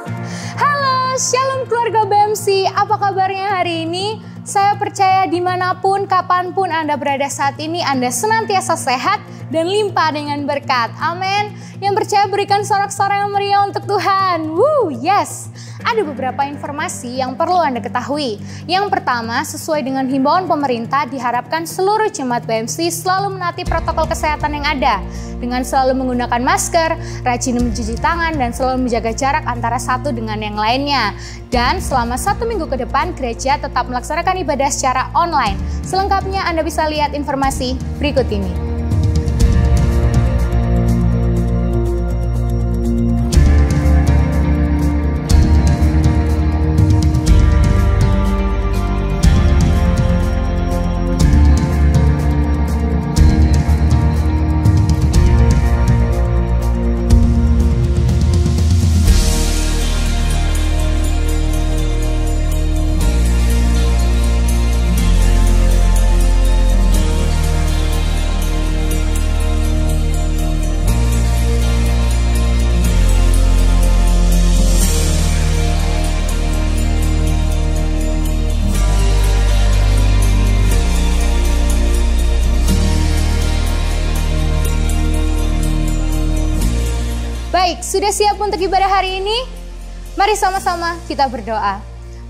Halo, Shalom keluarga BMC, apa kabarnya hari ini? Saya percaya dimanapun, kapanpun Anda berada saat ini, Anda senantiasa sehat dan limpah dengan berkat. Amin. Yang percaya berikan sorak-sorai yang meriah untuk Tuhan. Yes. Ada beberapa informasi yang perlu Anda ketahui. Yang pertama, sesuai dengan himbauan pemerintah, diharapkan seluruh jemaat BMC selalu menaati protokol kesehatan yang ada. Dengan selalu menggunakan masker, rajin mencuci tangan, dan selalu menjaga jarak antara satu dengan yang lainnya. Dan selama 1 minggu ke depan, gereja tetap melaksanakan ibadah secara online. Selengkapnya Anda bisa lihat informasi berikut ini. Baik, sudah siap untuk ibadah hari ini? Mari sama-sama kita berdoa.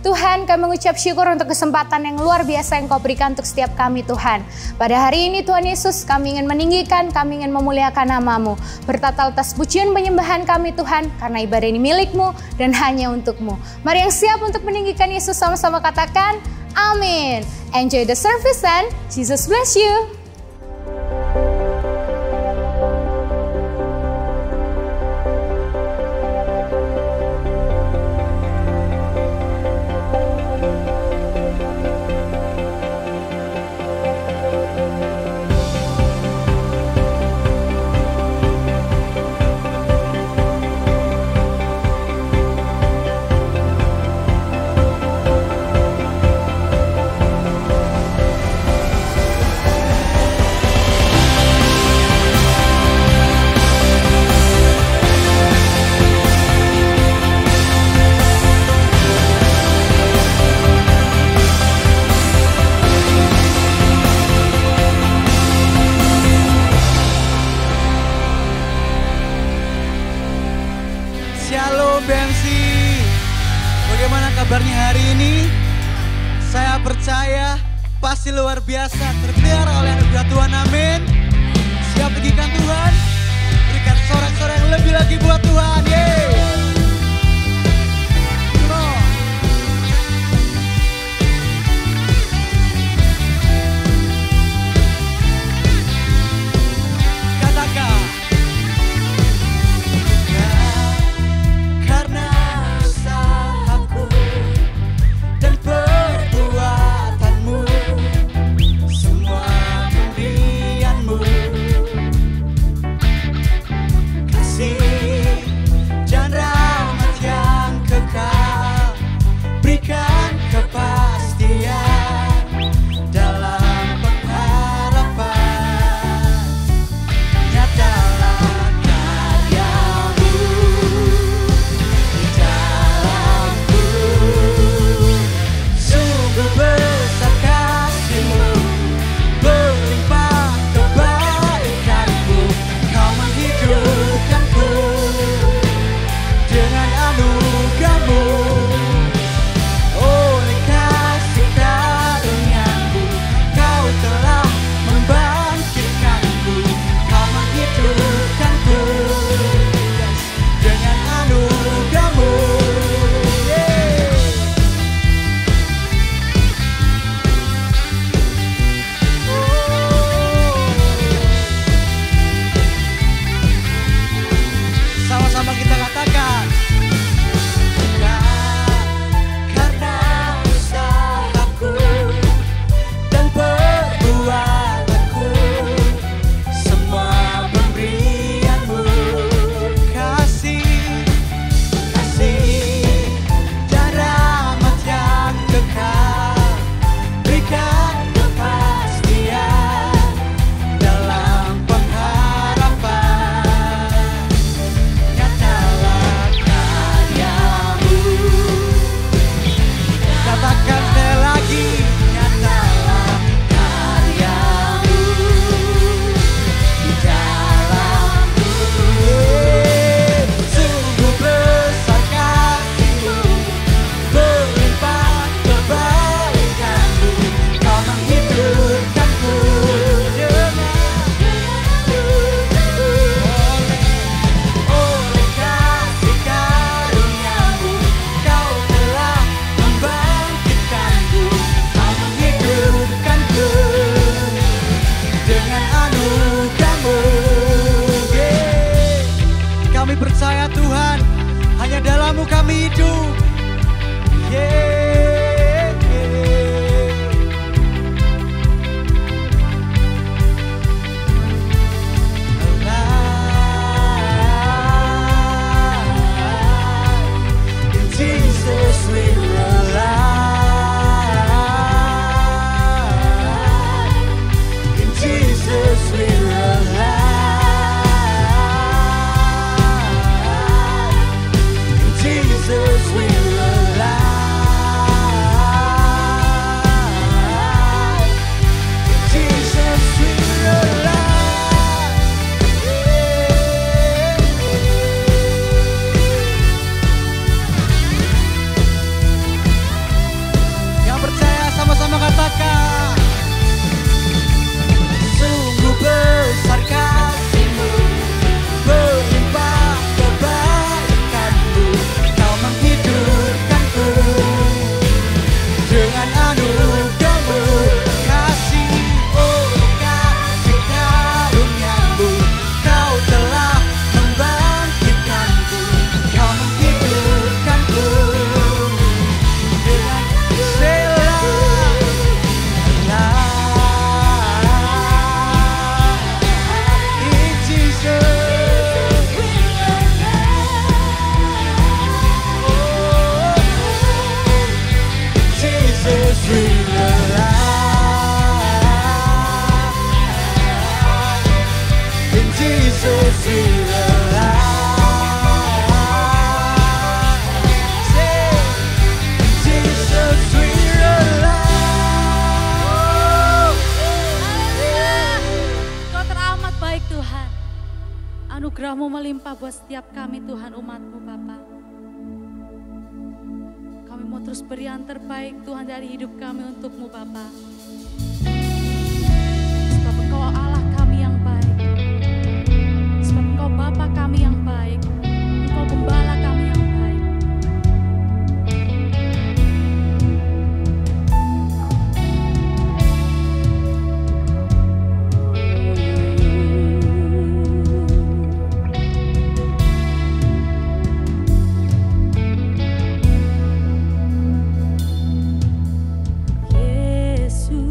Tuhan, kami mengucap syukur untuk kesempatan yang luar biasa yang Kau berikan untuk setiap kami, Tuhan. Pada hari ini, Tuhan Yesus, kami ingin meninggikan, kami ingin memuliakan nama-Mu. Bertatal atas pujian penyembahan kami, Tuhan, karena ibadah ini milik-Mu dan hanya untuk-Mu. Mari yang siap untuk meninggikan Yesus sama-sama katakan, amin. Enjoy the service and Jesus bless you. Shalom BMC, bagaimana kabarnya hari ini? Saya percaya pasti luar biasa, terpelihara oleh anugerah Tuhan, amin. Siap tinggikan Tuhan, berikan sorak-sorai yang lebih lagi buat Tuhan, yeay. dalam-Mu kami hidup. Anugerah-Mu melimpah buat setiap kami Tuhan, umat-Mu Bapa. Kami mau terus beri yang terbaik Tuhan dari hidup kami untuk-Mu Bapa. Sebab Engkau Allah kami yang baik. Sebab Engkau Bapa kami yang baik. Engkau Gembala kami yang baik. Yesus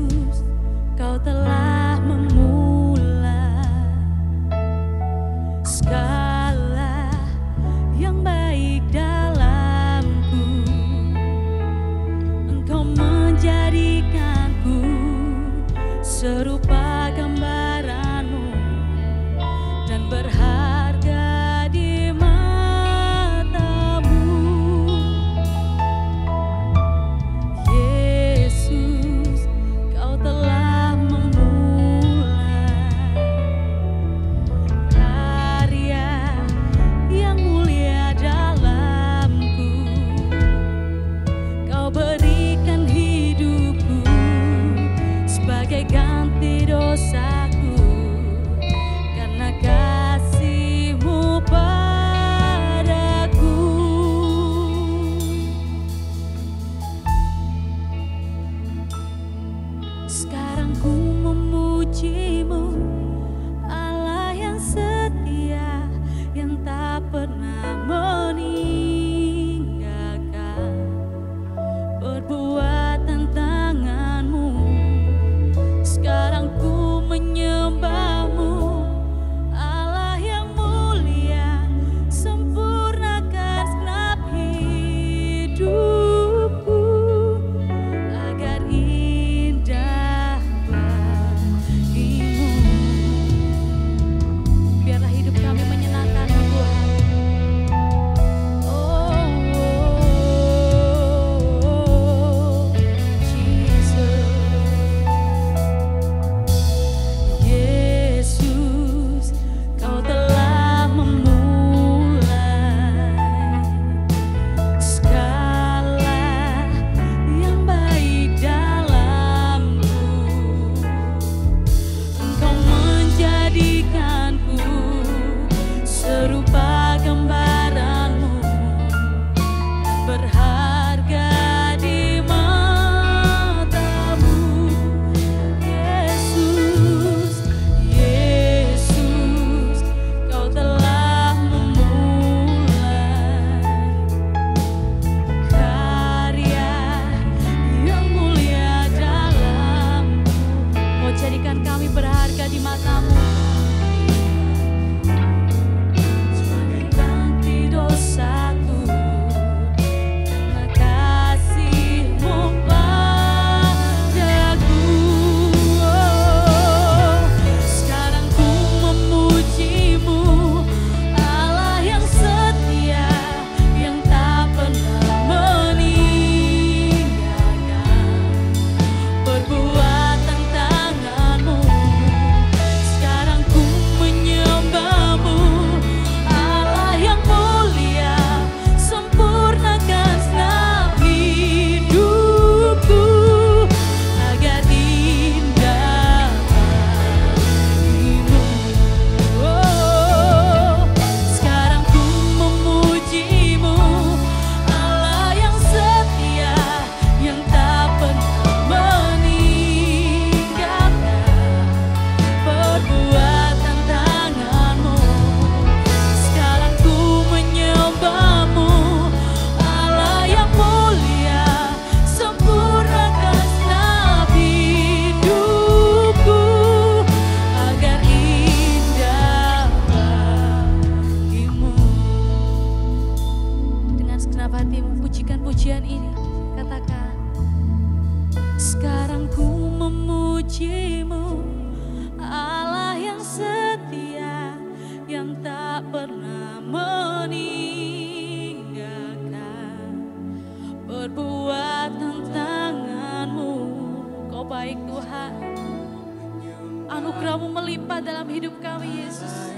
segenap hatimu, pujikan pujian ini. Katakan, sekarang ku memujimu, Allah yang setia, yang tak pernah meninggalkan. Perbuatan tanganmu, kau baik Tuhan. Anugerah-Mu melimpah dalam hidup kami Yesus.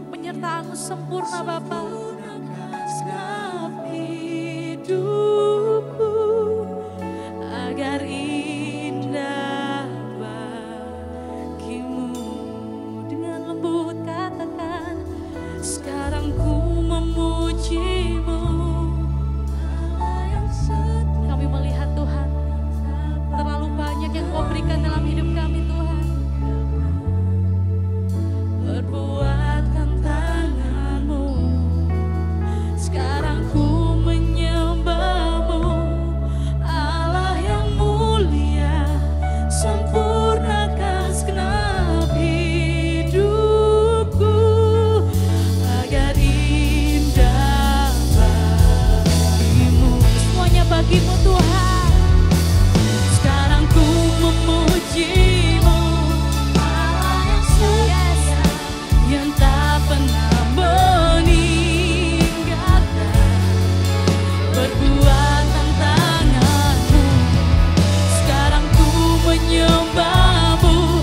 Penyertaan-Mu sempurna Bapa. Segenap hidupku agar indah bagimu. Dengan lembut katakan, sekarang ku memujimu. Kami melihat Tuhan, terlalu banyak yang Kau berikan dalam hidup kami Tuhan. Perbuatan tangan-Mu, sekarang ku menyembah-Mu, Allah yang mulia, sempurnakan segenap hidupku agar indah bagimu. Semuanya bagimu Tuhan. Sekarang ku memuji-Mu, Allah yang setia, yang tak pernah meninggalkan. Perbuatan tangan-Mu, sekarang ku menyembah-Mu,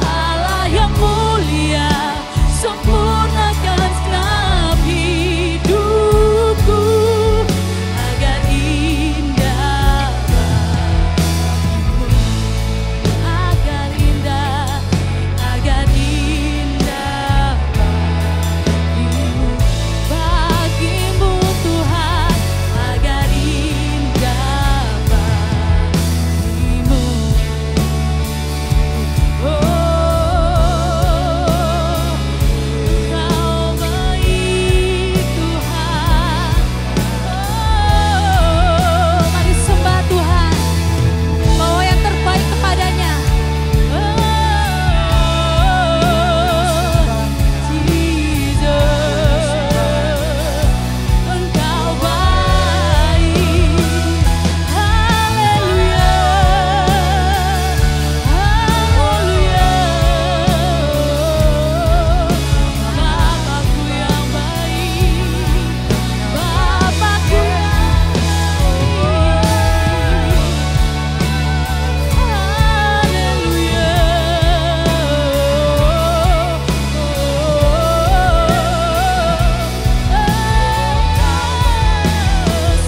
Allah yang mulia, sempurnakan segenap hidupku agar indah bagimu, agar indah bagimu Tuhan, agar indah bagimu. Oh, Kau baik Tuhan. Oh, mari sembah Tuhan, bawa yang terbaik kepadanya. Oh, Jesus, Engkau baik. Haleluya, haleluya. Bapakku yang baik, Bapakku yang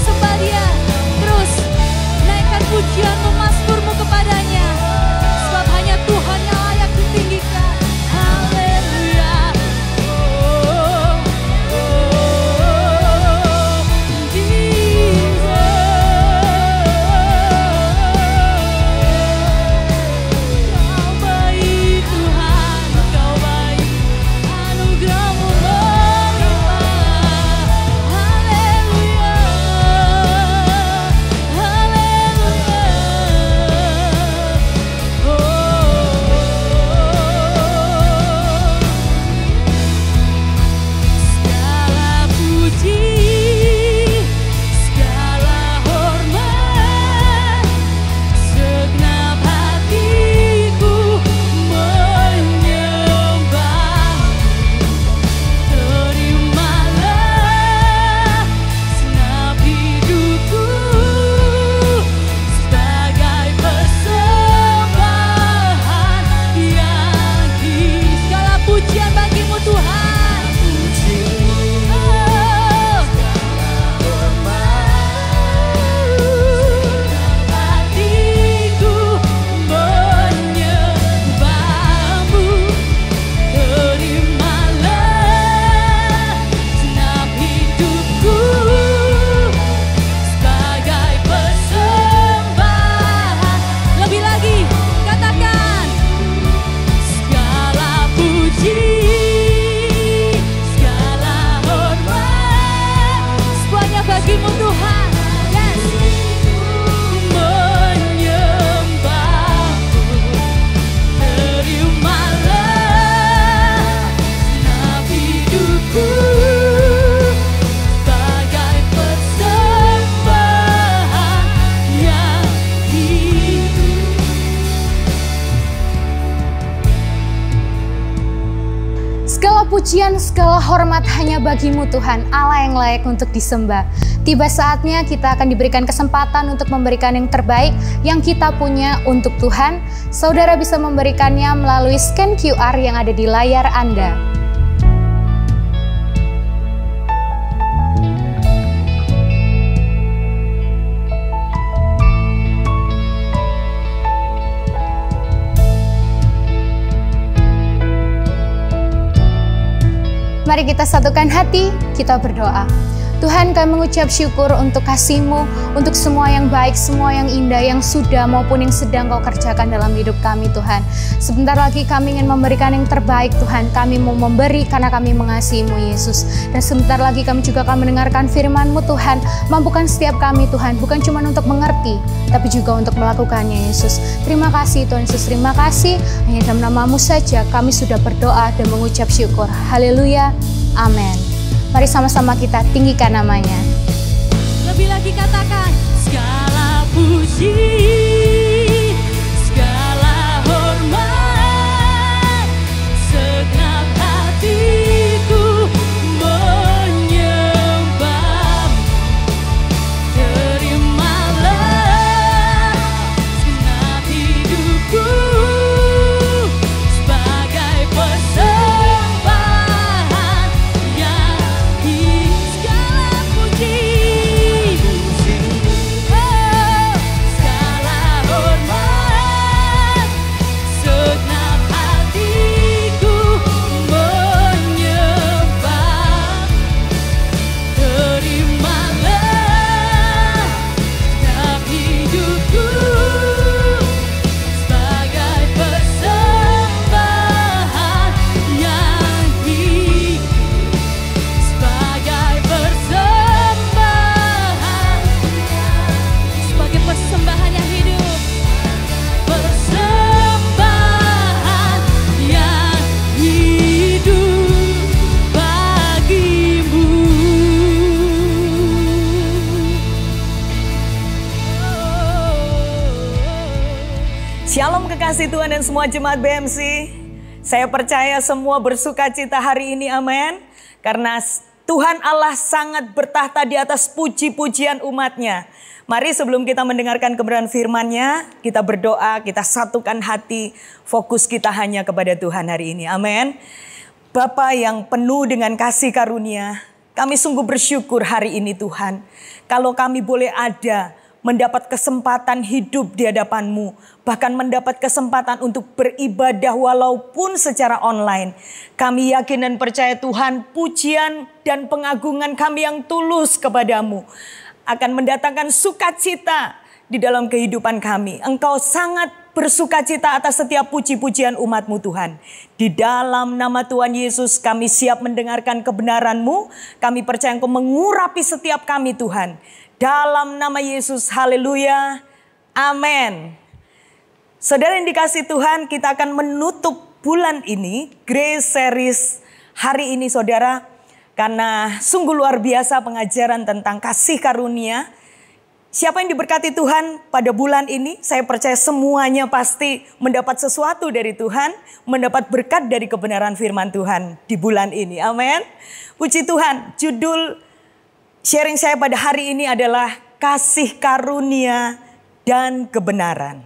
sembah Dia terus, naikkan pujian-Mu, mazmur-Mu kepadanya, sebab hanya Tuhan yang layak ditinggikan. Haleluya. Kau baik Tuhan, Kau baik, anugerah-Mu melimpah. Haleluya, haleluya. Segala puji, segala hormat, segenap hatiku menyembah-Mu. Terimalah segenap hidupku sebagai persembahan yang segala pujian bagi-Mu Tuhan. Hatiku menyembah-Mu. Terimalah segenap hidupku sebagai persembahan. Lebih lagi, katakan, segala puji, segala hormat, semuanya bagi-Mu Tuhan. Yes. Menyembah-Mu. Terimalah segenap hidupku sebagai persembahan pujian, segala hormat hanya bagimu Tuhan, Allah yang layak untuk disembah. Tiba saatnya kita akan diberikan kesempatan untuk memberikan yang terbaik yang kita punya untuk Tuhan. Saudara bisa memberikannya melalui scan QR yang ada di layar Anda. Mari kita satukan hati, kita berdoa. Tuhan, kami mengucap syukur untuk kasih-Mu, untuk semua yang baik, semua yang indah, yang sudah maupun yang sedang Kau kerjakan dalam hidup kami Tuhan. Sebentar lagi kami ingin memberikan yang terbaik Tuhan. Kami mau memberi karena kami mengasihi-Mu Yesus. Dan sebentar lagi kami juga akan mendengarkan firman-Mu Tuhan. Mampukan setiap kami Tuhan, bukan cuma untuk mengerti, tapi juga untuk melakukannya Yesus. Terima kasih Tuhan Yesus, terima kasih. Hanya dalam nama-Mu saja kami sudah berdoa dan mengucap syukur. Haleluya, amin. Mari sama-sama kita tinggikan namanya. Lebih lagi katakan, segala puji, segala hormat, segenap hatiku menyembah. Terimalah segenap hidupku sebagai persembahan yang segala puji. Shalom kekasih Tuhan dan semua jemaat BMC. Saya percaya semua bersuka cita hari ini, amin. Karena Tuhan Allah sangat bertahta di atas puji-pujian umatnya. Mari sebelum kita mendengarkan kebenaran firman-Nya, kita berdoa, kita satukan hati, fokus kita hanya kepada Tuhan hari ini, amin. Bapa yang penuh dengan kasih karunia, kami sungguh bersyukur hari ini Tuhan. Kalau kami boleh ada, mendapat kesempatan hidup di hadapan-Mu, bahkan mendapat kesempatan untuk beribadah walaupun secara online. Kami yakin dan percaya Tuhan, pujian dan pengagungan kami yang tulus kepadamu akan mendatangkan sukacita di dalam kehidupan kami. Engkau sangat bersukacita atas setiap puji-pujian umat-Mu Tuhan. Di dalam nama Tuhan Yesus kami siap mendengarkan kebenaran-Mu. Kami percaya Engkau mengurapi setiap kami Tuhan. Dalam nama Yesus, haleluya, amin. Saudara yang dikasih Tuhan, kita akan menutup bulan ini, Grace Series hari ini saudara. Karena sungguh luar biasa pengajaran tentang kasih karunia. Siapa yang diberkati Tuhan pada bulan ini, saya percaya semuanya pasti mendapat sesuatu dari Tuhan. Mendapat berkat dari kebenaran firman Tuhan di bulan ini, amin. Puji Tuhan, judul sharing saya pada hari ini adalah kasih karunia dan kebenaran.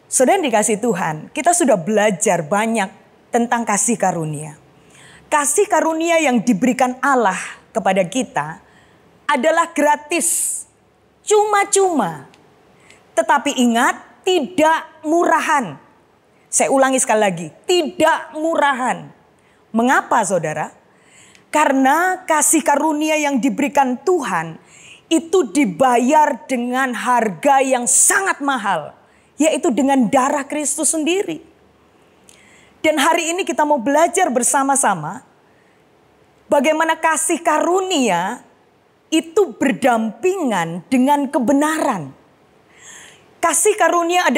Saudara yang dikasih Tuhan, kita sudah belajar banyak tentang kasih karunia. Kasih karunia yang diberikan Allah kepada kita adalah gratis, cuma-cuma. Tetapi ingat, tidak murahan. Saya ulangi sekali lagi, tidak murahan. Mengapa saudara? Karena kasih karunia yang diberikan Tuhan itu dibayar dengan harga yang sangat mahal. Yaitu dengan darah Kristus sendiri. Dan hari ini kita mau belajar bersama-sama bagaimana kasih karunia itu berdampingan dengan kebenaran. Kasih karunia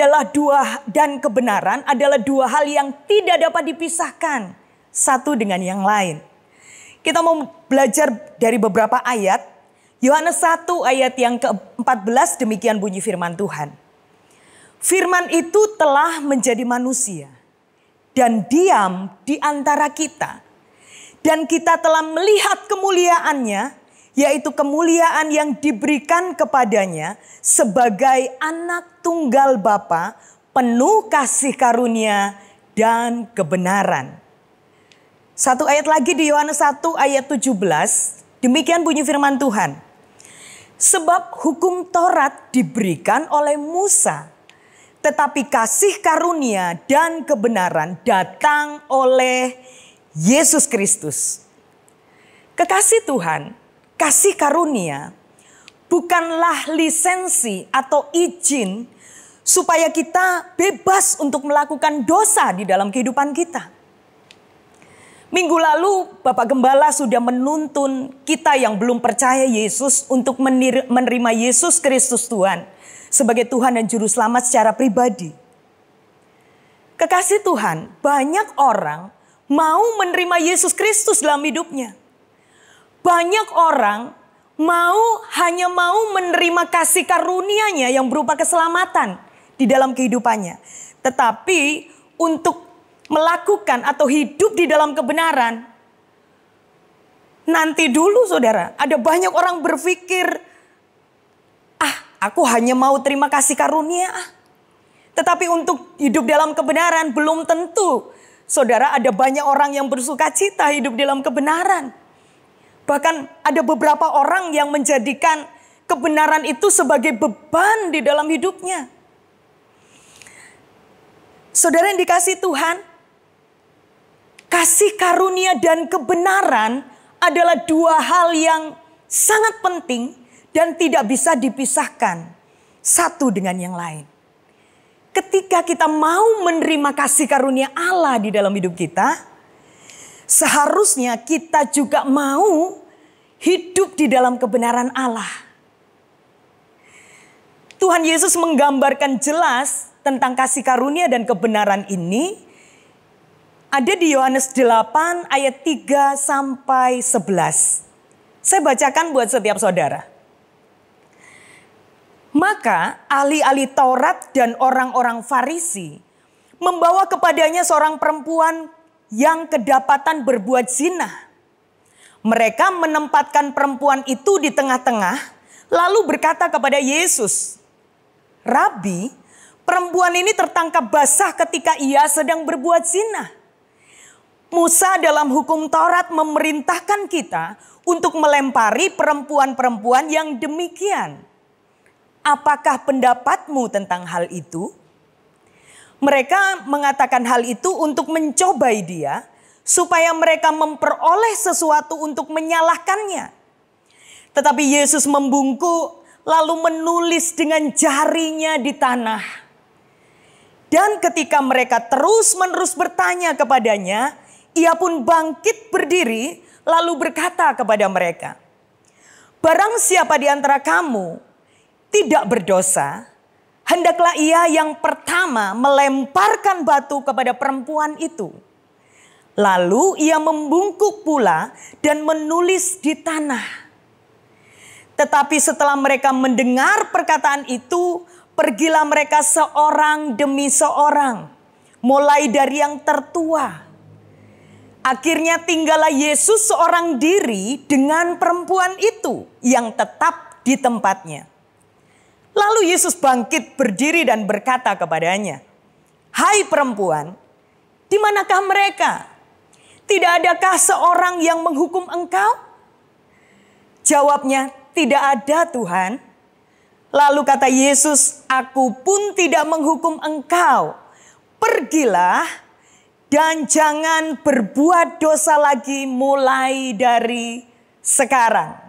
dan kebenaran adalah dua hal yang tidak dapat dipisahkan satu dengan yang lain. Kita mau belajar dari beberapa ayat. Yohanes 1 ayat yang ke-14 demikian bunyi firman Tuhan. Firman itu telah menjadi manusia dan diam di antara kita. Dan kita telah melihat kemuliaannya, yaitu kemuliaan yang diberikan kepadanya sebagai anak tunggal Bapa, penuh kasih karunia dan kebenaran. Satu ayat lagi di Yohanes 1 ayat 17, demikian bunyi firman Tuhan. Sebab hukum Taurat diberikan oleh Musa, tetapi kasih karunia dan kebenaran datang oleh Yesus Kristus. Kekasih Tuhan, kasih karunia bukanlah lisensi atau izin supaya kita bebas untuk melakukan dosa di dalam kehidupan kita. Minggu lalu Bapak Gembala sudah menuntun kita yang belum percaya Yesus untuk menerima Yesus Kristus Tuhan sebagai Tuhan dan Juru Selamat secara pribadi. Kekasih Tuhan, banyak orang mau menerima Yesus Kristus dalam hidupnya. Banyak orang hanya mau menerima kasih karunia-Nya yang berupa keselamatan di dalam kehidupannya. Tetapi untuk melakukan atau hidup di dalam kebenaran, nanti dulu saudara. Ada banyak orang berpikir, aku hanya mau terima kasih karunia. Tetapi untuk hidup dalam kebenaran belum tentu. Saudara, ada banyak orang yang bersuka cita hidup dalam kebenaran. Bahkan ada beberapa orang yang menjadikan kebenaran itu sebagai beban di dalam hidupnya. Saudara yang dikasihi Tuhan, kasih karunia dan kebenaran adalah dua hal yang sangat penting dan tidak bisa dipisahkan satu dengan yang lain. Ketika kita mau menerima kasih karunia Allah di dalam hidup kita, seharusnya kita juga mau hidup di dalam kebenaran Allah. Tuhan Yesus menggambarkan jelas tentang kasih karunia dan kebenaran ini. Ada di Yohanes 8 ayat 3 sampai 11. Saya bacakan buat setiap saudara. Maka ahli-ahli Taurat dan orang-orang Farisi membawa kepadanya seorang perempuan yang kedapatan berbuat zina. Mereka menempatkan perempuan itu di tengah-tengah lalu berkata kepada Yesus, Rabi, perempuan ini tertangkap basah ketika ia sedang berbuat zina. Musa dalam hukum Taurat memerintahkan kita untuk melempari perempuan-perempuan yang demikian. Apakah pendapatmu tentang hal itu? Mereka mengatakan hal itu untuk mencobai dia, supaya mereka memperoleh sesuatu untuk menyalahkannya. Tetapi Yesus membungkuk, lalu menulis dengan jarinya di tanah. Dan ketika mereka terus-menerus bertanya kepadanya, ia pun bangkit berdiri, lalu berkata kepada mereka, barang siapa di antara kamu tidak berdosa, hendaklah ia yang pertama melemparkan batu kepada perempuan itu. Lalu ia membungkuk pula dan menulis di tanah. Tetapi setelah mereka mendengar perkataan itu, pergilah mereka seorang demi seorang, mulai dari yang tertua. Akhirnya tinggallah Yesus seorang diri dengan perempuan itu yang tetap di tempatnya. Lalu Yesus bangkit berdiri dan berkata kepadanya, hai perempuan, di manakah mereka? Tidak adakah seorang yang menghukum engkau? Jawabnya, tidak ada Tuhan. Lalu kata Yesus, aku pun tidak menghukum engkau. Pergilah dan jangan berbuat dosa lagi mulai dari sekarang.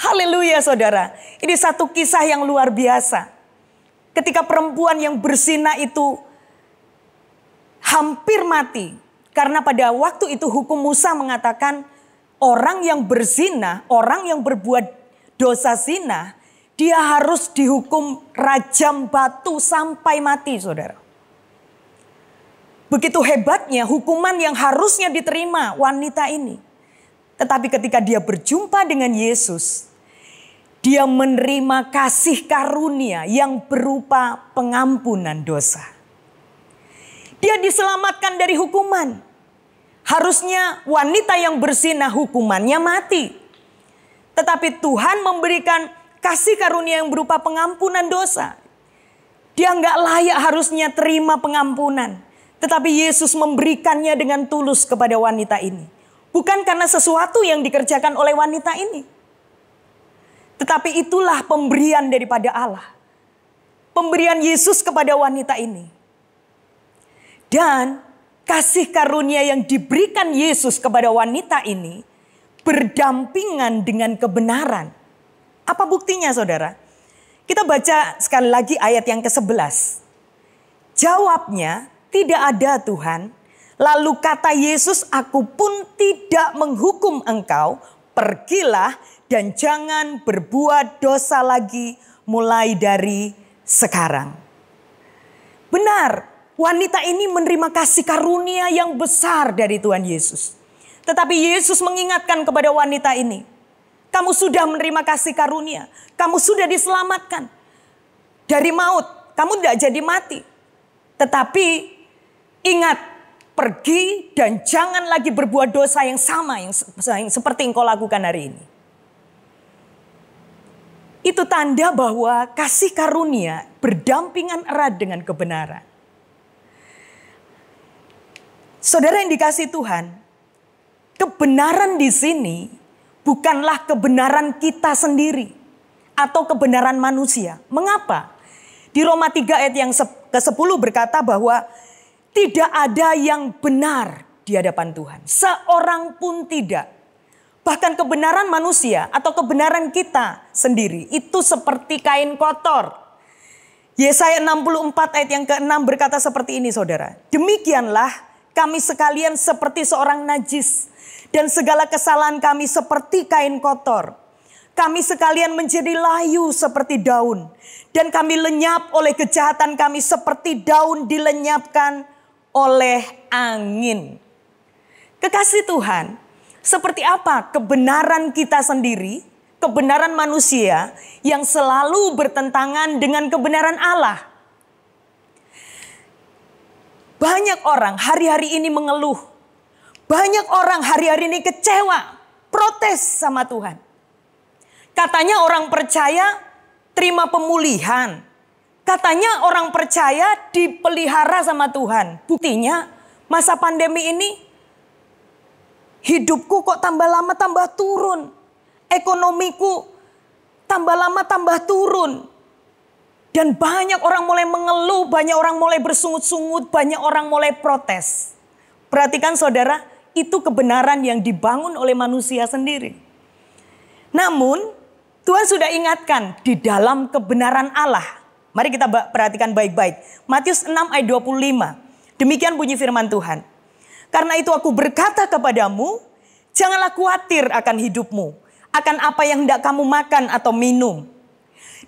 Haleluya saudara. Ini satu kisah yang luar biasa. Ketika perempuan yang berzina itu hampir mati. Karena pada waktu itu hukum Musa mengatakan orang yang berzina, orang yang berbuat dosa zina, dia harus dihukum rajam batu sampai mati saudara. Begitu hebatnya hukuman yang harusnya diterima wanita ini. Tetapi ketika dia berjumpa dengan Yesus, dia menerima kasih karunia yang berupa pengampunan dosa. Dia diselamatkan dari hukuman. Harusnya wanita yang berzina hukumannya mati. Tetapi Tuhan memberikan kasih karunia yang berupa pengampunan dosa. Dia nggak layak harusnya terima pengampunan. Tetapi Yesus memberikannya dengan tulus kepada wanita ini. Bukan karena sesuatu yang dikerjakan oleh wanita ini. Tetapi itulah pemberian daripada Allah. Pemberian Yesus kepada wanita ini. Dan kasih karunia yang diberikan Yesus kepada wanita ini berdampingan dengan kebenaran. Apa buktinya, saudara? Kita baca sekali lagi ayat yang ke-11. Jawabnya, tidak ada Tuhan. Lalu kata Yesus, aku pun tidak menghukum engkau. Pergilah dan jangan berbuat dosa lagi mulai dari sekarang. Benar, wanita ini menerima kasih karunia yang besar dari Tuhan Yesus. Tetapi Yesus mengingatkan kepada wanita ini, kamu sudah menerima kasih karunia, kamu sudah diselamatkan dari maut, kamu tidak jadi mati. Tetapi ingat, pergi dan jangan lagi berbuat dosa yang sama yang seperti engkau lakukan hari ini. Itu tanda bahwa kasih karunia berdampingan erat dengan kebenaran. Saudara yang dikasihi Tuhan, kebenaran di sini bukanlah kebenaran kita sendiri atau kebenaran manusia. Mengapa? Di Roma 3 ayat yang ke-10 berkata bahwa tidak ada yang benar di hadapan Tuhan. Seorang pun tidak. Bahkan kebenaran manusia atau kebenaran kita sendiri itu seperti kain kotor. Yesaya 64 ayat yang ke-6 berkata seperti ini, saudara. Demikianlah kami sekalian seperti seorang najis, dan segala kesalahan kami seperti kain kotor. Kami sekalian menjadi layu seperti daun, dan kami lenyap oleh kejahatan kami seperti daun dilenyapkan oleh angin. Kekasih Tuhan, seperti apa kebenaran kita sendiri, kebenaran manusia yang selalu bertentangan dengan kebenaran Allah? Banyak orang hari-hari ini mengeluh. Banyak orang hari-hari ini kecewa, protes sama Tuhan. Katanya orang percaya terima pemulihan. Katanya orang percaya dipelihara sama Tuhan. Buktinya masa pandemi ini hidupku kok tambah lama tambah turun. Ekonomiku tambah lama tambah turun. Dan banyak orang mulai mengeluh, banyak orang mulai bersungut-sungut, banyak orang mulai protes. Perhatikan saudara, itu kebenaran yang dibangun oleh manusia sendiri. Namun Tuhan sudah ingatkan di dalam kebenaran Allah. Mari kita perhatikan baik-baik. Matius 6 ayat 25. Demikian bunyi firman Tuhan. Karena itu aku berkata kepadamu, janganlah khawatir akan hidupmu, akan apa yang hendak kamu makan atau minum.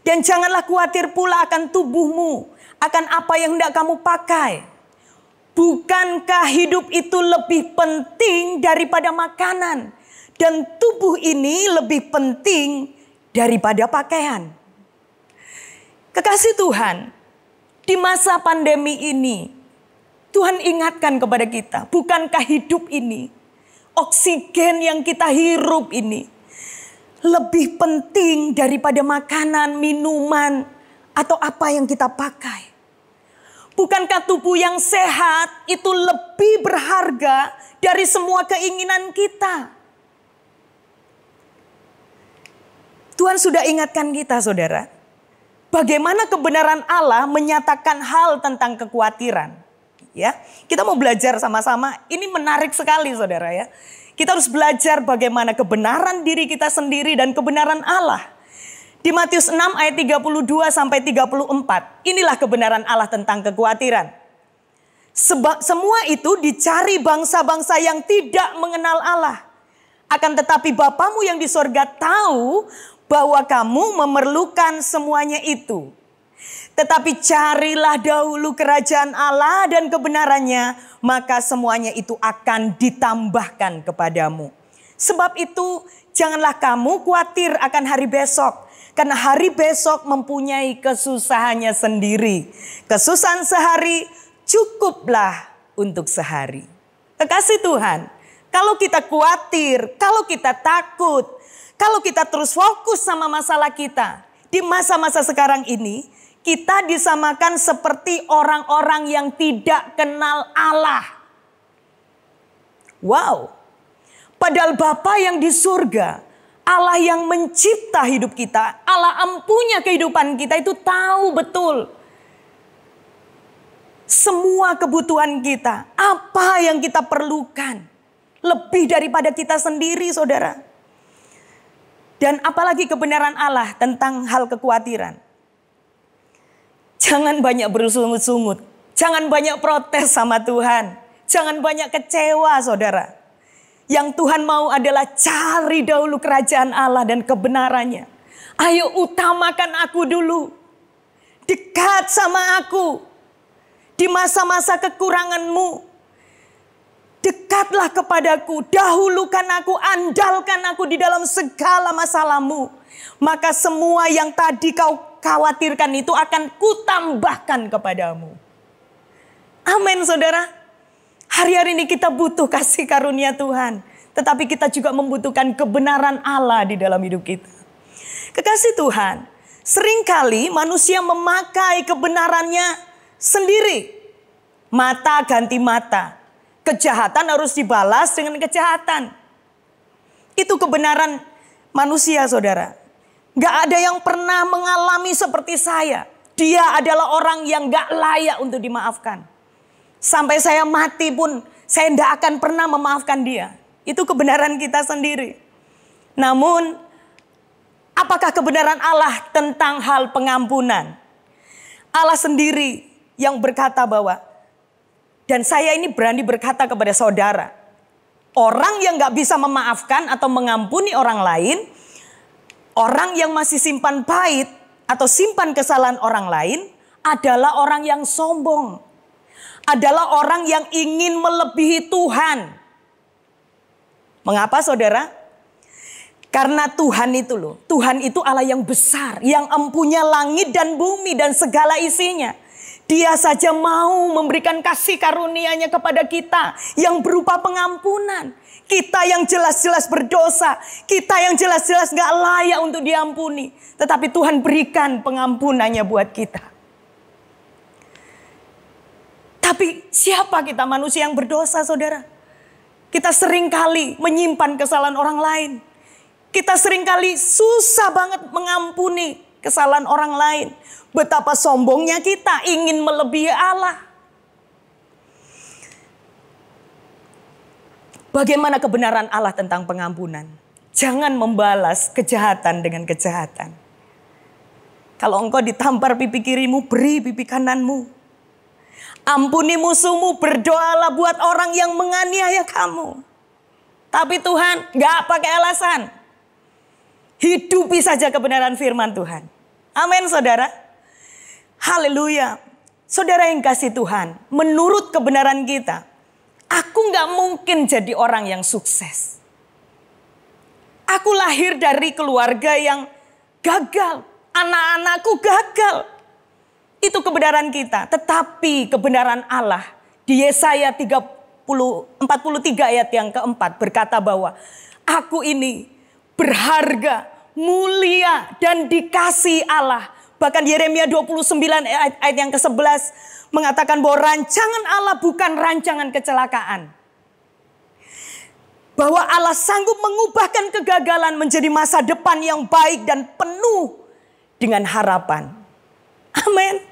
Dan janganlah khawatir pula akan tubuhmu, akan apa yang hendak kamu pakai. Bukankah hidup itu lebih penting daripada makanan? Dan tubuh ini lebih penting daripada pakaian. Kekasih Tuhan, di masa pandemi ini, Tuhan ingatkan kepada kita, bukankah hidup ini, oksigen yang kita hirup ini, lebih penting daripada makanan, minuman, atau apa yang kita pakai. Bukankah tubuh yang sehat itu lebih berharga dari semua keinginan kita? Tuhan sudah ingatkan kita, saudara. Bagaimana kebenaran Allah menyatakan hal tentang kekhawatiran. Ya, kita mau belajar sama-sama. Ini menarik sekali, saudara ya. Kita harus belajar bagaimana kebenaran diri kita sendiri dan kebenaran Allah. Di Matius 6 ayat 32 sampai 34. Inilah kebenaran Allah tentang kekhawatiran. Semua itu dicari bangsa-bangsa yang tidak mengenal Allah. Akan tetapi Bapamu yang di sorga tahu bahwa kamu memerlukan semuanya itu. Tetapi carilah dahulu kerajaan Allah dan kebenarannya, maka semuanya itu akan ditambahkan kepadamu. Sebab itu janganlah kamu khawatir akan hari besok, karena hari besok mempunyai kesusahannya sendiri. Kesusahan sehari cukuplah untuk sehari. Kekasih Tuhan, kalau kita khawatir, kalau kita takut, kalau kita terus fokus sama masalah kita, di masa-masa sekarang ini, kita disamakan seperti orang-orang yang tidak kenal Allah. Wow, padahal Bapa yang di surga, Allah yang mencipta hidup kita, Allah empunya kehidupan kita itu tahu betul semua kebutuhan kita, apa yang kita perlukan, lebih daripada kita sendiri, saudara. Dan apalagi kebenaran Allah tentang hal kekhawatiran. Jangan banyak bersungut-sungut, jangan banyak protes sama Tuhan, jangan banyak kecewa, saudara. Yang Tuhan mau adalah cari dahulu kerajaan Allah dan kebenarannya. Ayo utamakan aku dulu, dekat sama aku. Di masa-masa kekuranganmu, dekatlah kepadaku, dahulukan aku, andalkan aku di dalam segala masalahmu. Maka semua yang tadi kau khawatirkan itu akan kutambahkan kepadamu. Amin, saudara. Hari-hari ini kita butuh kasih karunia Tuhan. Tetapi kita juga membutuhkan kebenaran Allah di dalam hidup kita. Kekasih Tuhan, seringkali manusia memakai kebenarannya sendiri. Mata ganti mata. Kejahatan harus dibalas dengan kejahatan. Itu kebenaran manusia, saudara. Gak ada yang pernah mengalami seperti saya. Dia adalah orang yang gak layak untuk dimaafkan. Sampai saya mati pun saya gak akan pernah memaafkan dia. Itu kebenaran kita sendiri. Namun, apakah kebenaran Allah tentang hal pengampunan? Allah sendiri yang berkata bahwa, dan saya ini berani berkata kepada saudara, orang yang gak bisa memaafkan atau mengampuni orang lain, orang yang masih simpan pahit atau simpan kesalahan orang lain adalah orang yang sombong. Adalah orang yang ingin melebihi Tuhan. Mengapa, saudara? Karena Tuhan itu loh, Tuhan itu Allah yang besar, yang empunya langit dan bumi dan segala isinya. Dia saja mau memberikan kasih karunia-Nya kepada kita yang berupa pengampunan. Kita yang jelas-jelas berdosa, kita yang jelas-jelas gak layak untuk diampuni. Tetapi Tuhan berikan pengampunan-Nya buat kita. Tapi siapa kita, manusia yang berdosa, saudara? Kita seringkali menyimpan kesalahan orang lain. Kita seringkali susah banget mengampuni kesalahan orang lain. Betapa sombongnya kita ingin melebihi Allah. Bagaimana kebenaran Allah tentang pengampunan? Jangan membalas kejahatan dengan kejahatan. Kalau engkau ditampar pipi kirimu, beri pipi kananmu. Ampuni musuhmu, berdoalah buat orang yang menganiaya kamu. Tapi Tuhan gak pakai alasan. Hidupi saja kebenaran firman Tuhan. Amin, saudara. Haleluya. Saudara yang kasih Tuhan, menurut kebenaran kita, aku gak mungkin jadi orang yang sukses. Aku lahir dari keluarga yang gagal. Anak-anakku gagal. Itu kebenaran kita. Tetapi kebenaran Allah di Yesaya 43 ayat yang keempat berkata bahwa aku ini berharga, mulia dan dikasihi Allah. Bahkan Yeremia 29 ayat yang ke-11 mengatakan bahwa rancangan Allah bukan rancangan kecelakaan. Bahwa Allah sanggup mengubahkan kegagalan menjadi masa depan yang baik dan penuh dengan harapan. Amin.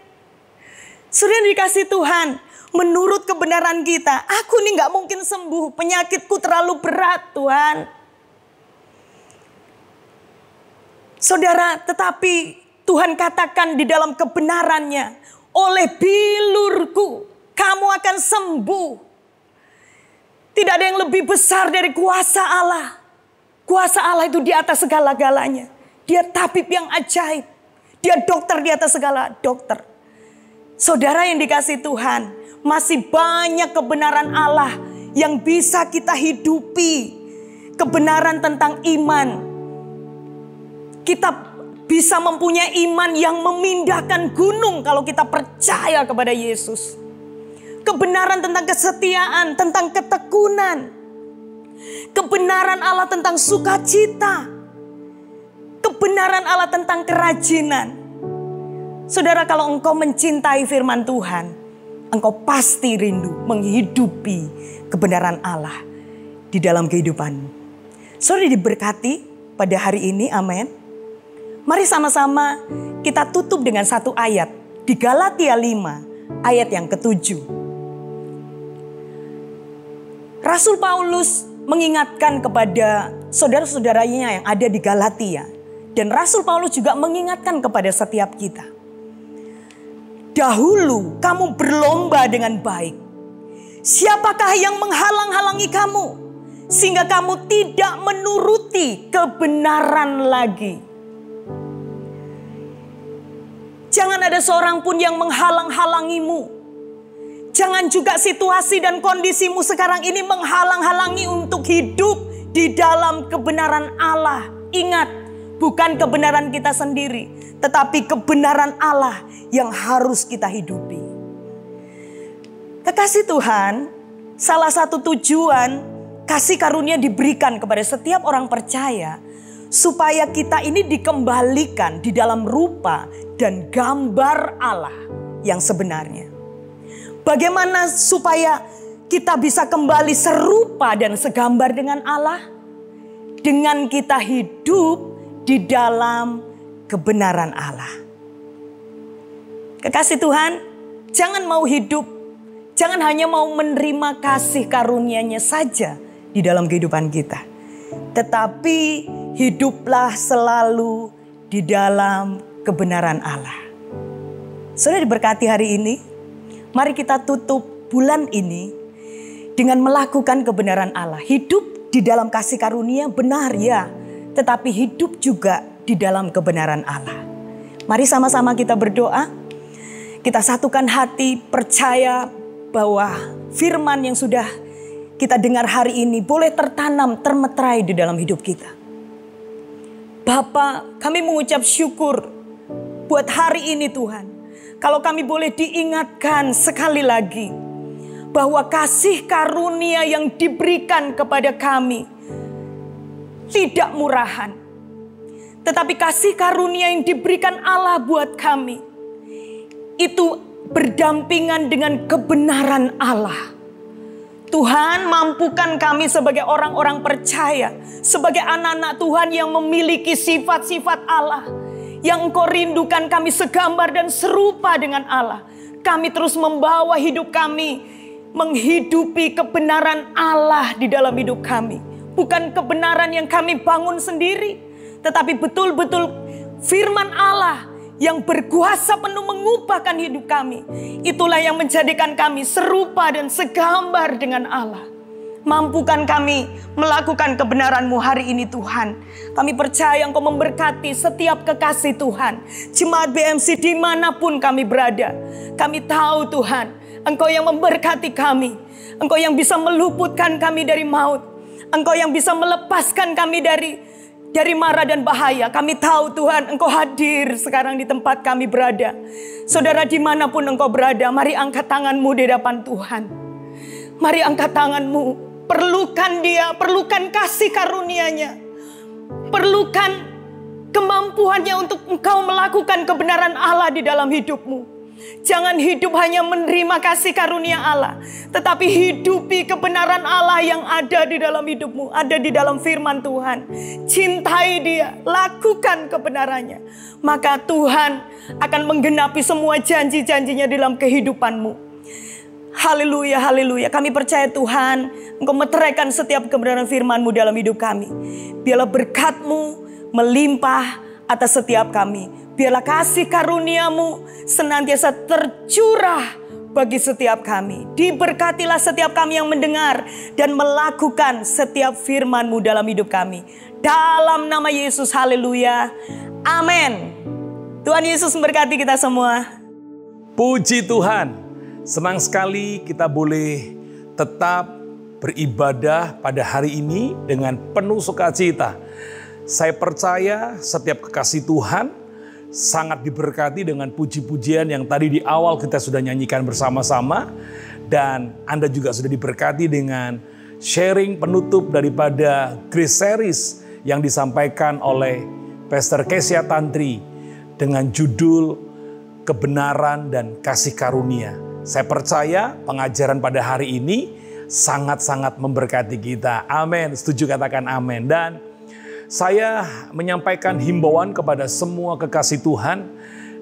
Sudah dikasih Tuhan, menurut kebenaran kita, aku ini gak mungkin sembuh, penyakitku terlalu berat Tuhan. Saudara, tetapi Tuhan katakan di dalam kebenarannya, oleh bilurku kamu akan sembuh. Tidak ada yang lebih besar dari kuasa Allah. Kuasa Allah itu di atas segala-galanya. Dia tabib yang ajaib. Dia dokter di atas segala dokter. Saudara yang dikasih Tuhan, masih banyak kebenaran Allah yang bisa kita hidupi. Kebenaran tentang iman. Kita bisa mempunyai iman yang memindahkan gunung kalau kita percaya kepada Yesus. kebenaran tentang kesetiaan, tentang ketekunan, kebenaran Allah tentang sukacita, kebenaran Allah tentang kerajinan. Saudara, kalau engkau mencintai firman Tuhan, engkau pasti rindu menghidupi kebenaran Allah di dalam kehidupanmu. Saudara diberkati pada hari ini, amin. Mari sama-sama kita tutup dengan satu ayat di Galatia 5 ayat yang ke-7. Rasul Paulus mengingatkan kepada saudara-saudaranya yang ada di Galatia. Dan Rasul Paulus juga mengingatkan kepada setiap kita. Dahulu kamu berlomba dengan baik. Siapakah yang menghalang-halangi kamu? Sehingga kamu tidak menuruti kebenaran lagi. Jangan ada seorang pun yang menghalang-halangimu. Jangan juga situasi dan kondisimu sekarang ini menghalang-halangi untuk hidup di dalam kebenaran Allah. Ingat, bukan kebenaran kita sendiri, tetapi kebenaran Allah yang harus kita hidupi. Kekasih Tuhan, salah satu tujuan kasih karunia diberikan kepada setiap orang percaya, supaya kita ini dikembalikan di dalam rupa dan gambar Allah yang sebenarnya. Bagaimana supaya kita bisa kembali serupa dan segambar dengan Allah? Dengan kita hidup di dalam kebenaran Allah. Kekasih Tuhan, jangan mau hidup, jangan hanya mau menerima kasih karunia-Nya saja di dalam kehidupan kita. Tetapi hiduplah selalu di dalam kebenaran Allah. Sudah diberkati hari ini, mari kita tutup bulan ini dengan melakukan kebenaran Allah. Hidup di dalam kasih karunia benar ya, tetapi hidup juga di dalam kebenaran Allah. Mari sama-sama kita berdoa. Kita satukan hati, percaya bahwa firman yang sudah kita dengar hari ini boleh tertanam, termeterai di dalam hidup kita. Bapa, kami mengucap syukur buat hari ini Tuhan. Kalau kami boleh diingatkan sekali lagi bahwa kasih karunia yang diberikan kepada kami tidak murahan. Tetapi kasih karunia yang diberikan Allah buat kami itu berdampingan dengan kebenaran Allah. Tuhan, mampukan kami sebagai orang-orang percaya, sebagai anak-anak Tuhan yang memiliki sifat-sifat Allah, yang Engkau rindukan kami segambar dan serupa dengan Allah. Kami terus membawa hidup kami menghidupi kebenaran Allah di dalam hidup kami. Bukan kebenaran yang kami bangun sendiri, tetapi betul-betul firman Allah yang berkuasa penuh mengubahkan hidup kami. Itulah yang menjadikan kami serupa dan segambar dengan Allah. Mampukan kami melakukan kebenaran-Mu hari ini Tuhan. Kami percaya Engkau memberkati setiap kekasih Tuhan. Jemaat BMC dimanapun kami berada. Kami tahu Tuhan, Engkau yang memberkati kami. Engkau yang bisa meluputkan kami dari maut. Engkau yang bisa melepaskan kami dari mara dan bahaya. Kami tahu Tuhan, Engkau hadir sekarang di tempat kami berada. Saudara dimanapun Engkau berada, mari angkat tanganmu di hadapan Tuhan. Mari angkat tanganmu. Perlukan Dia, perlukan kasih karunia-Nya. Perlukan kemampuannya untuk engkau melakukan kebenaran Allah di dalam hidupmu. Jangan hidup hanya menerima kasih karunia Allah, tetapi hidupi kebenaran Allah yang ada di dalam hidupmu, ada di dalam firman Tuhan. Cintai Dia, lakukan kebenarannya. Maka Tuhan akan menggenapi semua janji-janjinya dalam kehidupanmu. Haleluya, haleluya. Kami percaya Tuhan, Engkau meteraikan setiap kebenaran firman-Mu dalam hidup kami. Biarlah berkat-Mu melimpah atas setiap kami. Biarlah kasih karunia-Mu senantiasa tercurah bagi setiap kami. Diberkatilah setiap kami yang mendengar dan melakukan setiap firman-Mu dalam hidup kami. Dalam nama Yesus, haleluya. Amin. Tuhan Yesus memberkati kita semua. Puji Tuhan. Senang sekali kita boleh tetap beribadah pada hari ini dengan penuh sukacita. Saya percaya setiap kekasih Tuhan sangat diberkati dengan puji-pujian yang tadi di awal kita sudah nyanyikan bersama-sama. Dan Anda juga sudah diberkati dengan sharing penutup daripada Grace Series yang disampaikan oleh Pastor Kesia Tantri dengan judul Kebenaran dan Kasih Karunia. Saya percaya pengajaran pada hari ini sangat-sangat memberkati kita. Amin. Setuju, katakan amin. Dan saya menyampaikan himbauan kepada semua kekasih Tuhan,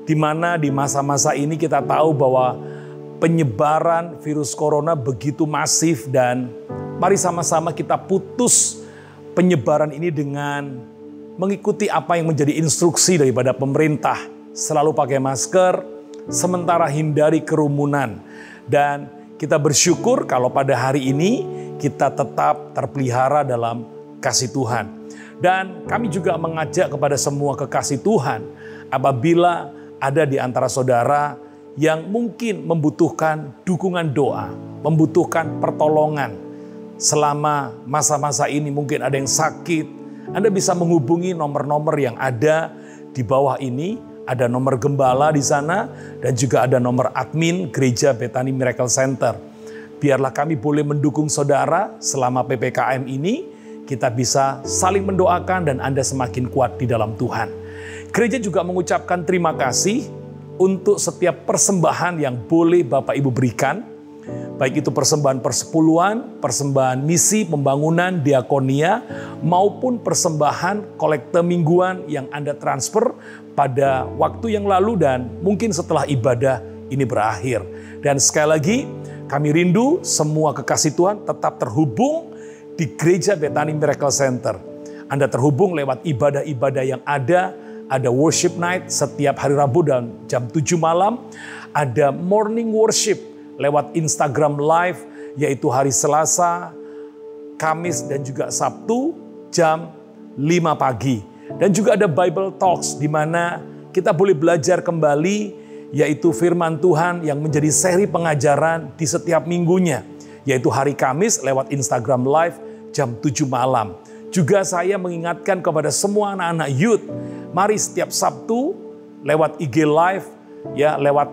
di mana di masa-masa ini kita tahu bahwa penyebaran virus corona begitu masif, dan mari sama-sama kita putus penyebaran ini dengan mengikuti apa yang menjadi instruksi daripada pemerintah. Selalu pakai masker, sementara hindari kerumunan. Dan kita bersyukur kalau pada hari ini kita tetap terpelihara dalam kasih Tuhan. Dan kami juga mengajak kepada semua kekasih Tuhan, apabila ada di antara saudara yang mungkin membutuhkan dukungan doa, membutuhkan pertolongan selama masa-masa ini, mungkin ada yang sakit, Anda bisa menghubungi nomor-nomor yang ada di bawah ini. Ada nomor gembala di sana dan juga ada nomor admin Gereja Bethany Miracle Center. Biarlah kami boleh mendukung saudara selama PPKM ini. Kita bisa saling mendoakan dan Anda semakin kuat di dalam Tuhan. Gereja juga mengucapkan terima kasih untuk setiap persembahan yang boleh Bapak Ibu berikan. Baik itu persembahan persepuluhan, persembahan misi, pembangunan, diakonia, maupun persembahan kolekte mingguan yang Anda transfer pada waktu yang lalu dan mungkin setelah ibadah ini berakhir. Dan sekali lagi, kami rindu semua kekasih Tuhan tetap terhubung di Gereja Bethany Miracle Center. Anda terhubung lewat ibadah-ibadah yang ada worship night setiap hari Rabu dan jam 7 malam, ada morning worship lewat Instagram Live, yaitu hari Selasa, Kamis, dan juga Sabtu jam 5 pagi. Dan juga ada Bible Talks, di mana kita boleh belajar kembali, yaitu firman Tuhan yang menjadi seri pengajaran di setiap minggunya, yaitu hari Kamis lewat Instagram Live jam 7 malam. Juga saya mengingatkan kepada semua anak-anak youth, mari setiap Sabtu lewat IG Live, ya lewat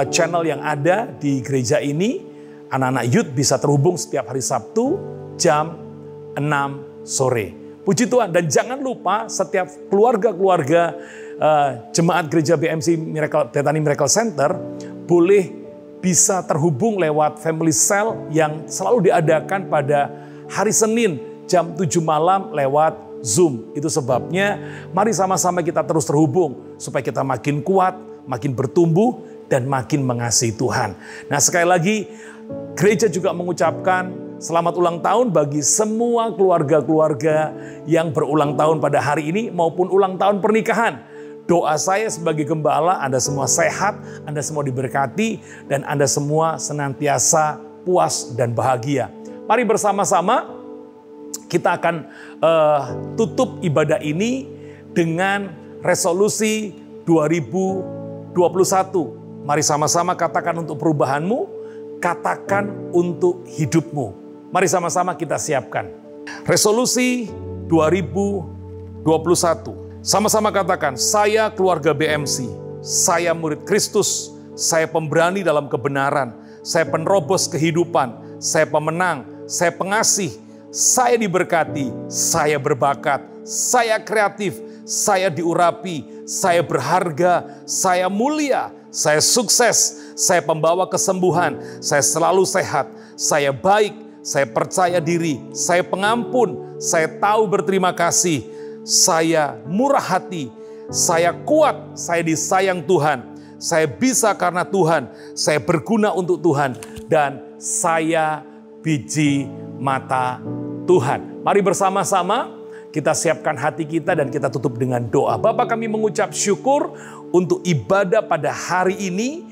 channel yang ada di gereja ini, anak-anak youth bisa terhubung setiap hari Sabtu jam 6 sore. Puji Tuhan, dan jangan lupa setiap keluarga-keluarga jemaat gereja BMC Bethany Miracle Center boleh bisa terhubung lewat Family Cell yang selalu diadakan pada hari Senin jam 7 malam lewat Zoom. Itu sebabnya mari sama-sama kita terus terhubung supaya kita makin kuat, makin bertumbuh, dan makin mengasihi Tuhan. Nah, sekali lagi gereja juga mengucapkan selamat ulang tahun bagi semua keluarga-keluarga yang berulang tahun pada hari ini maupun ulang tahun pernikahan. Doa saya sebagai gembala, Anda semua sehat, Anda semua diberkati, dan Anda semua senantiasa puas dan bahagia. Mari bersama-sama kita akan tutup ibadah ini dengan resolusi 2021. Mari sama-sama katakan untuk perubahanmu, katakan untuk hidupmu. Mari sama-sama kita siapkan. Resolusi 2021. Sama-sama katakan, saya keluarga BMC, saya murid Kristus, saya pemberani dalam kebenaran, saya penerobos kehidupan, saya pemenang, saya pengasih, saya diberkati, saya berbakat, saya kreatif, saya diurapi, saya berharga, saya mulia, saya sukses, saya pembawa kesembuhan, saya selalu sehat, saya baik, saya percaya diri, saya pengampun, saya tahu berterima kasih, saya murah hati, saya kuat, saya disayang Tuhan, saya bisa karena Tuhan, saya berguna untuk Tuhan, dan saya biji mata Tuhan. Mari bersama-sama kita siapkan hati kita dan kita tutup dengan doa. Bapa, kami mengucap syukur untuk ibadah pada hari ini,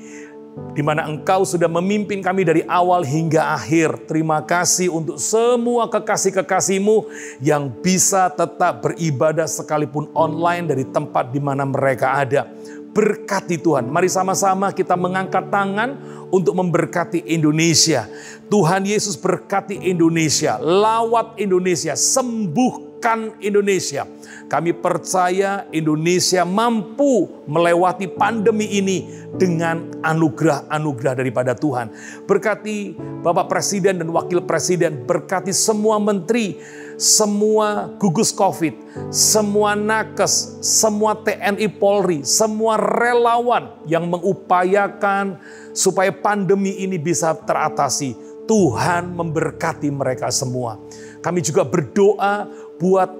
di mana Engkau sudah memimpin kami dari awal hingga akhir. Terima kasih untuk semua kekasih-kekasih-Mu yang bisa tetap beribadah sekalipun online dari tempat di mana mereka ada. Berkati Tuhan. Mari sama-sama kita mengangkat tangan untuk memberkati Indonesia. Tuhan Yesus berkati Indonesia, lawat Indonesia, sembuhkan Indonesia. Kami percaya Indonesia mampu melewati pandemi ini dengan anugerah-anugerah daripada Tuhan. Berkati Bapak Presiden dan Wakil Presiden, berkati semua menteri, semua gugus COVID, semua nakes, semua TNI Polri, semua relawan yang mengupayakan supaya pandemi ini bisa teratasi. Tuhan memberkati mereka semua. Kami juga berdoa buat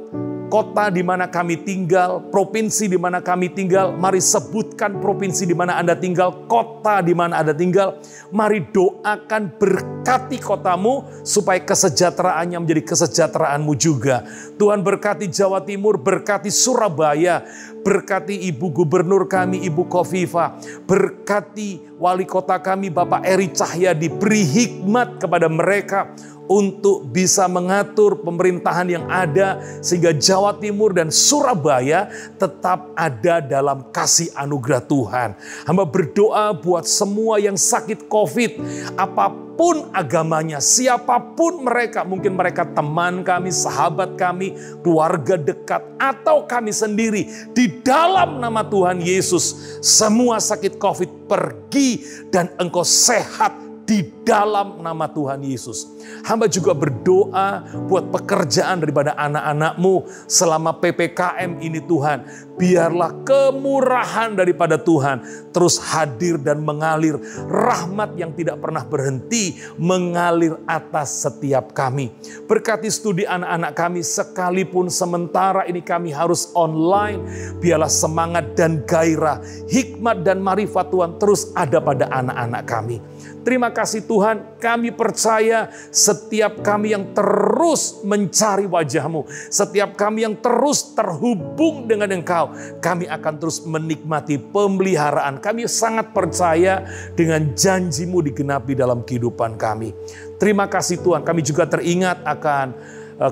kota di mana kami tinggal, provinsi di mana kami tinggal. Mari sebutkan provinsi di mana Anda tinggal, kota di mana Anda tinggal. Mari doakan, berkati kotamu supaya kesejahteraannya menjadi kesejahteraanmu juga. Tuhan berkati Jawa Timur, berkati Surabaya, berkati Ibu Gubernur kami, Ibu Kofifa, berkati Wali Kota kami, Bapak Eri Cahyadi, beri hikmat kepada mereka untuk bisa mengatur pemerintahan yang ada sehingga Jawa Timur dan Surabaya tetap ada dalam kasih anugerah Tuhan. Hamba berdoa buat semua yang sakit COVID, apapun agamanya, siapapun mereka, mungkin mereka teman kami, sahabat kami, keluarga dekat, atau kami sendiri, di dalam nama Tuhan Yesus, semua sakit COVID pergi dan engkau sehat di dalam nama Tuhan Yesus. Hamba juga berdoa buat pekerjaan daripada anak-anakmu selama PPKM ini Tuhan. Biarlah kemurahan daripada Tuhan terus hadir dan mengalir. Rahmat yang tidak pernah berhenti mengalir atas setiap kami. Berkati studi anak-anak kami sekalipun sementara ini kami harus online. Biarlah semangat dan gairah, hikmat dan marifat Tuhan terus ada pada anak-anak kami. Terima kasih Tuhan, kami percaya setiap kami yang terus mencari wajah-Mu, setiap kami yang terus terhubung dengan Engkau, kami akan terus menikmati pemeliharaan. Kami sangat percaya dengan janji-Mu digenapi dalam kehidupan kami. Terima kasih Tuhan, kami juga teringat akan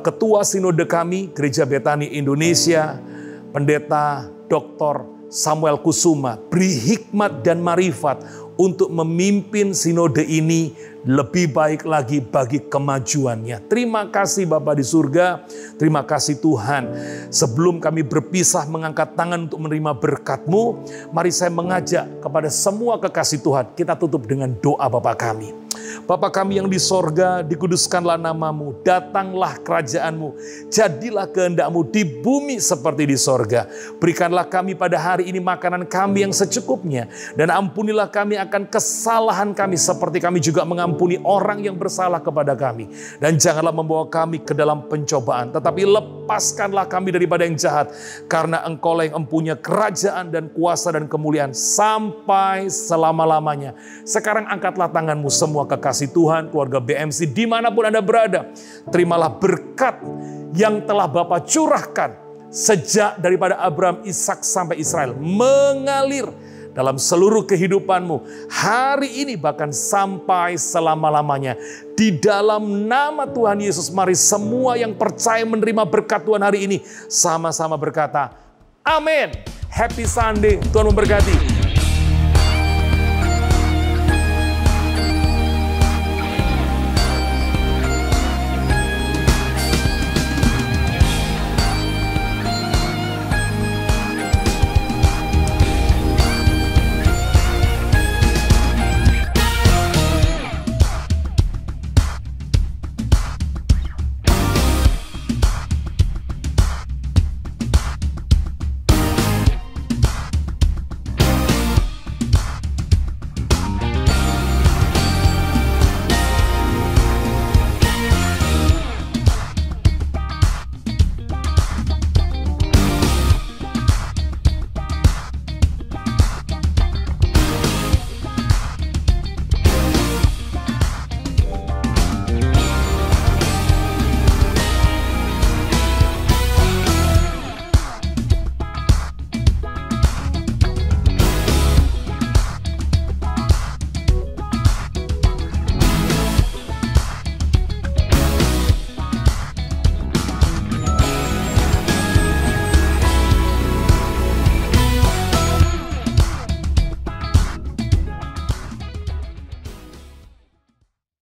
Ketua Sinode kami, Gereja Betani Indonesia, Pendeta Dr. Samuel Kusuma. Beri hikmat dan marifat untuk memimpin sinode ini lebih baik lagi bagi kemajuannya. Terima kasih Bapa di surga, terima kasih Tuhan. Sebelum kami berpisah mengangkat tangan untuk menerima berkat-Mu, mari saya mengajak kepada semua kekasih Tuhan, kita tutup dengan doa Bapa kami. Bapa kami yang di sorga, dikuduskanlah nama-Mu, datanglah kerajaan-Mu, jadilah kehendak-Mu di bumi seperti di sorga. Berikanlah kami pada hari ini makanan kami yang secukupnya, dan ampunilah kami akan kesalahan kami seperti kami juga mengampuni orang yang bersalah kepada kami. Dan janganlah membawa kami ke dalam pencobaan, tetapi lepaskanlah kami daripada yang jahat, karena Engkau yang mempunyai kerajaan dan kuasa dan kemuliaan sampai selama-lamanya. Sekarang angkatlah tanganmu semua kekasih Tuhan, keluarga BMC dimanapun Anda berada. Terimalah berkat yang telah Bapa curahkan sejak daripada Abraham, Ishak sampai Israel, mengalir dalam seluruh kehidupanmu hari ini bahkan sampai selama-lamanya. Di dalam nama Tuhan Yesus, mari semua yang percaya menerima berkat Tuhan hari ini sama-sama berkata, amin. Happy Sunday, Tuhan memberkati.